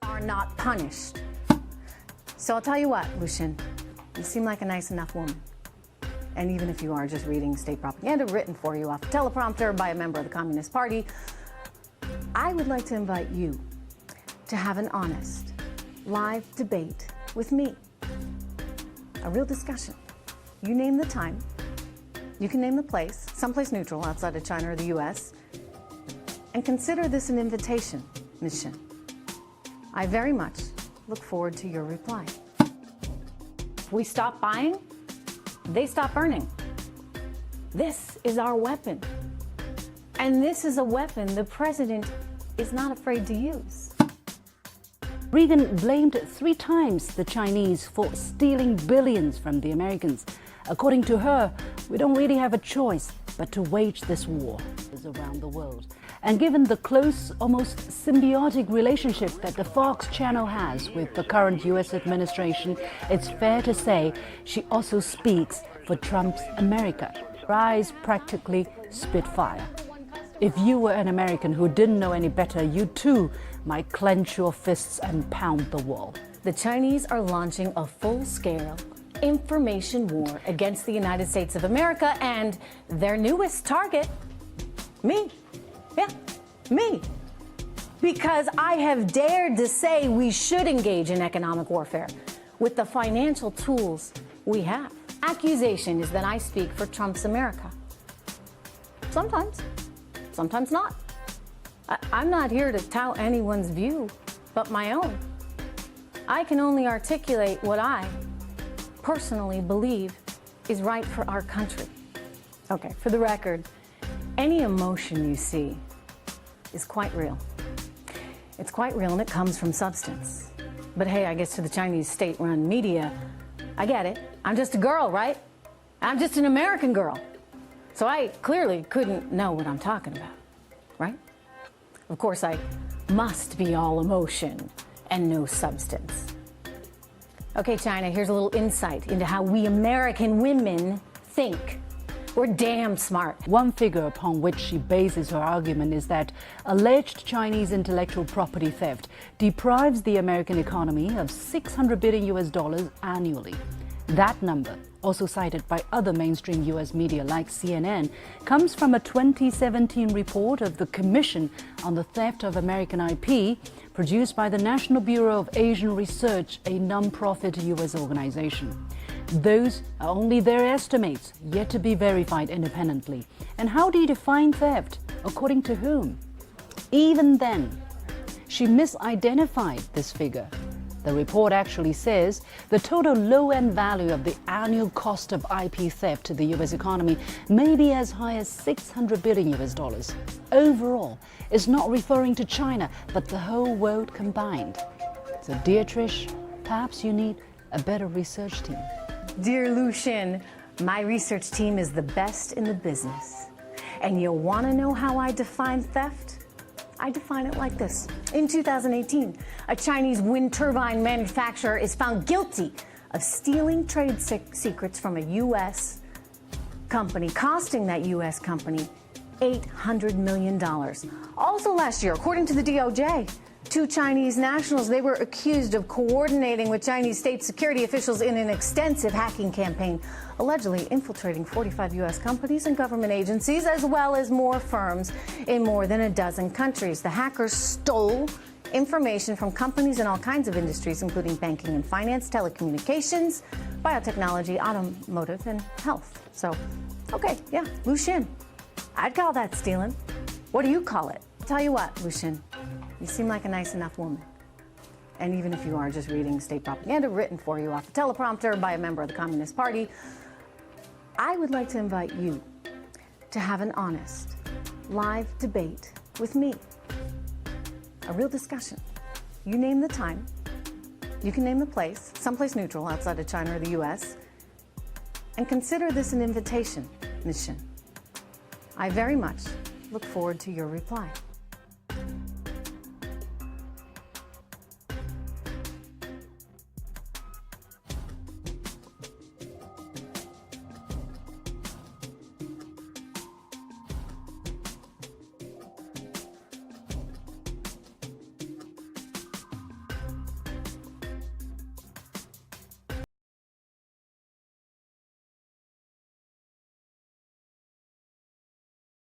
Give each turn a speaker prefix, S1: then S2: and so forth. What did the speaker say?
S1: are not punished. So I'll tell you what, Lucian, you seem like a nice enough woman. And even if you are just reading state propaganda written for you off a teleprompter by a member of the Communist Party, I would like to invite you to have an honest, live debate with me. A real discussion. You name the time. You can name the place, someplace neutral outside of China or the US, and consider this an invitation, Ms. Shin. I very much look forward to your reply. If we stop buying, they stop earning. This is our weapon. And this is a weapon the president is not afraid to use.
S2: Reagan blamed 3 times the Chinese for stealing billions from the Americans. According to her, we don't really have a choice but to wage this war around the world. And given the close, almost symbiotic relationship that the Fox channel has with the current US administration, it's fair to say she also speaks for Trump's America. Her eyes practically spit fire. If you were an American who didn't know any better, you too might clench your fists and pound the wall.
S1: The Chinese are launching a full-scale information war against the United States of America, and their newest target, me. Yeah, me. Because I have dared to say we should engage in economic warfare with the financial tools we have. Accusation is that I speak for Trump's America. Sometimes not. I'm not here to tout anyone's view but my own. I can only articulate what I personally believe is right for our country. Okay, for the record, any emotion you see is quite real. It's quite real and it comes from substance. But hey, I guess to the Chinese state-run media, I get it. I'm just a girl, right? I'm just an American girl. So I clearly couldn't know what I'm talking about, right? Of course, I must be all emotion and no substance. Okay, China, here's a little insight into how we American women think. We're damn smart.
S2: One figure upon which she bases her argument is that alleged Chinese intellectual property theft deprives the American economy of $600 billion annually. That number, also cited by other mainstream US media like CNN, comes from a 2017 report of the Commission on the Theft of American IP, produced by the National Bureau of Asian Research, a non-profit US organization. Those are only their estimates, yet to be verified independently. And how do you define theft? According to whom? Even then, she misidentified this figure. The report actually says the total low-end value of the annual cost of IP theft to the US economy may be as high as $600 billion. Overall, it's not referring to China, but the whole world combined. So, dear Trish, perhaps you need a better research team.
S1: Dear Lucian, my research team is the best in the business. And you'll want to know how I define theft? I define it like this. In 2018, a Chinese wind turbine manufacturer is found guilty of stealing trade secrets from a U.S. company, costing that U.S. company $800 million. Also last year, according to the DOJ, 2 Chinese nationals, they were accused of coordinating with Chinese state security officials in an extensive hacking campaign, allegedly infiltrating 45 U.S. companies and government agencies, as well as more firms in more than a dozen countries. The hackers stole information from companies in all kinds of industries, including banking and finance, telecommunications, biotechnology, automotive, and health. So, okay, yeah, Lucian, I'd call that stealing. What do you call it? I'll tell you what, Lucian, you seem like a nice enough woman. And even if you are just reading state propaganda written for you off a teleprompter by a member of the Communist Party, I would like to invite you to have an honest, live debate with me. A real discussion. You name the time. You can name the place, someplace neutral outside of China or the US, and consider this an invitation, Ms. Shin. I very much look forward to your reply.